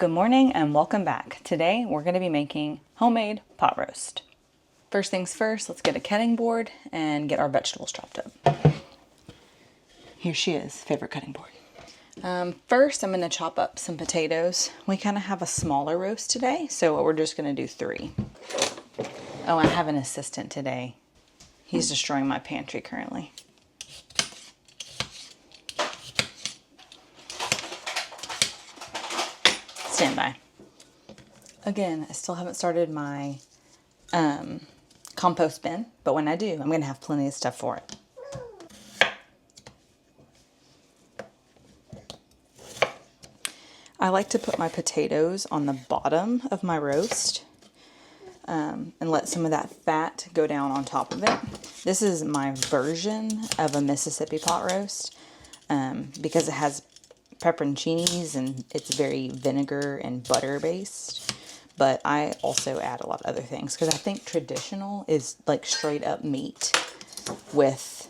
Good morning and welcome back. Today we're going to be making homemade pot roast. First things first, let's get a cutting board and get our vegetables chopped up. Here she is, favorite cutting board. First I'm going to chop up some potatoes. We kind of have a smaller roast today, so we're just going to do 3. Oh, I have an assistant today. He's destroying my pantry currently. Stand by. Again, I still haven't started my compost bin, but when I do, I'm going to have plenty of stuff for it. I like to put my potatoes on the bottom of my roast and let some of that fat go down on top of it. This is my version of a Mississippi pot roast because it has pepperoncinis and it's very vinegar and butter based, but I also add a lot of other things because I think traditional is like straight up meat with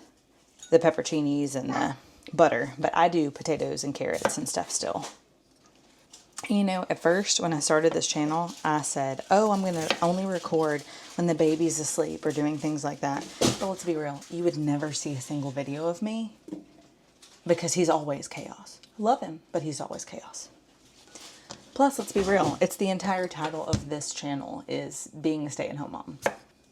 the pepperoncinis and the butter, but I do potatoes and carrots and stuff still. You know, at first when I started this channel, I said, oh, I'm going to only record when the baby's asleep or doing things like that. But let's be real, you would never see a single video of me because he's always chaos. Love him, but he's always chaos. Plus, let's be real, it's the entire title of this channel is being a stay-at-home mom.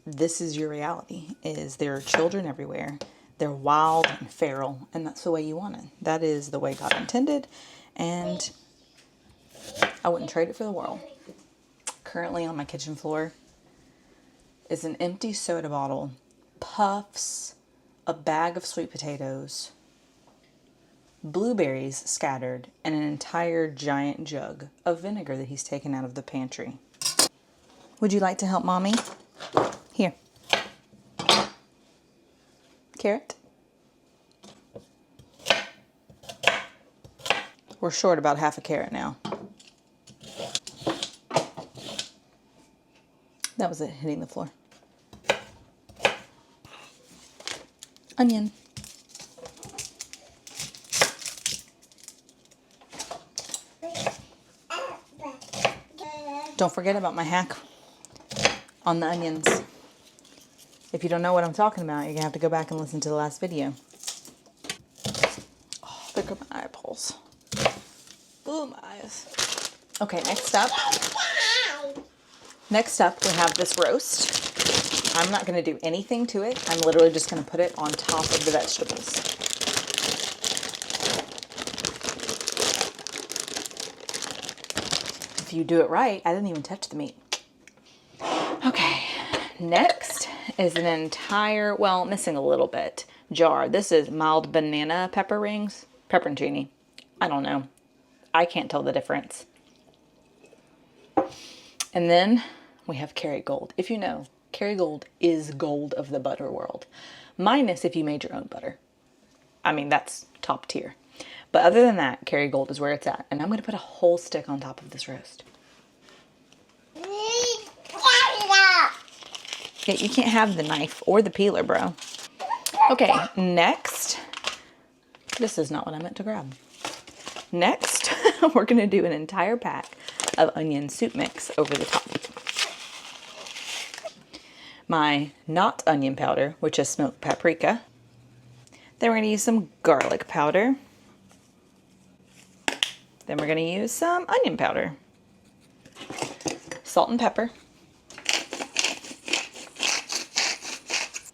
This is your reality, is there are children everywhere. They're wild and feral, and that's the way you want it. That is the way God intended, and I wouldn't trade it for the world. Currently on my kitchen floor is an empty soda bottle, puffs, a bag of sweet potatoes, blueberries scattered, and an entire giant jug of vinegar that he's taken out of the pantry. Would you like to help mommy? Here. Carrot. We're short about half a carrot now. That was it hitting the floor. Onion. Don't forget about my hack on the onions. If you don't know what I'm talking about, you're going to have to go back and listen to the last video. Oh, there go my eyeballs. Ooh, my eyes. Okay, next up we have this roast. I'm not going to do anything to it. I'm literally just going to put it on top of the vegetables. If you do it right, I didn't even touch the meat. Okay, next is an entire, well, missing a little bit, jar. This is mild banana pepper rings, pepperoncini. I don't know. I can't tell the difference. And then we have Kerrigold. If you know, Kerrigold is gold of the butter world. Minus if you made your own butter. I mean, that's top tier. But other than that, Kerrigold is where it's at. And I'm going to put a whole stick on top of this roast. Yeah, you can't have the knife or the peeler, bro. Okay, next. This is not what I meant to grab. Next, we're going to do an entire pack of onion soup mix over the top. My not onion powder, which is smoked paprika. Then we're going to use some garlic powder. Then we're going to use some onion powder, salt and pepper.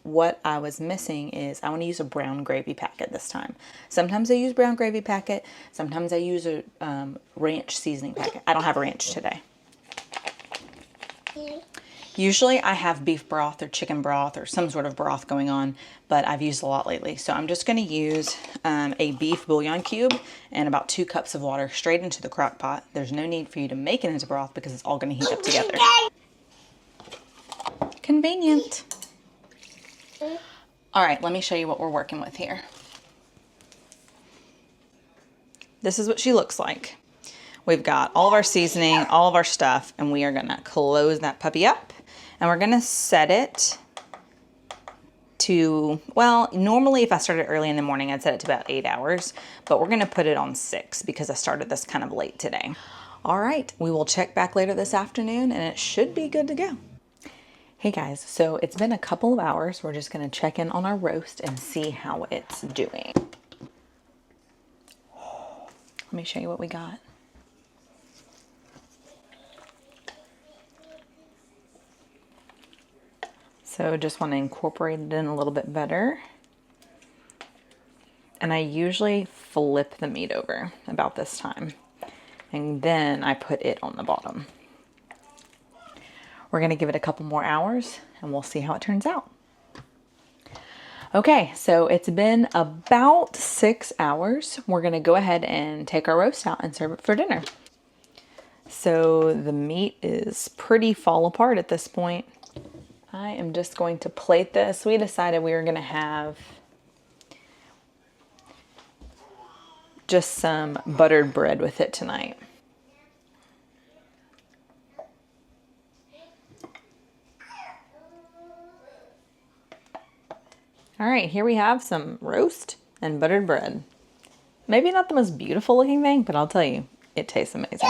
What I was missing is I want to use a brown gravy packet this time. Sometimes I use brown gravy packet. Sometimes I use a ranch seasoning packet. I don't have ranch today. Usually I have beef broth or chicken broth or some sort of broth going on, but I've used a lot lately. So I'm just going to use a beef bouillon cube and about 2 cups of water straight into the crock pot. There's no need for you to make it into broth because it's all going to heat up together. Convenient. All right, let me show you what we're working with here. This is what she looks like. We've got all of our seasoning, all of our stuff, and we are going to close that puppy up. And we're going to set it to, well, normally if I started early in the morning, I'd set it to about 8 hours, but we're going to put it on 6 because I started this kind of late today. All right, we will check back later this afternoon and it should be good to go. Hey guys, so it's been a couple of hours. We're just gonna check in on our roast and see how it's doing. Let me show you what we got. So just want to incorporate it in a little bit better. And I usually flip the meat over about this time. And then I put it on the bottom. We're gonna give it a couple more hours and we'll see how it turns out. Okay, so it's been about 6 hours. We're gonna go ahead and take our roast out and serve it for dinner. So the meat is pretty fall apart at this point. I am just going to plate this. We decided we were gonna have just some buttered bread with it tonight. All right, here we have some roast and buttered bread. Maybe not the most beautiful looking thing, but I'll tell you, it tastes amazing.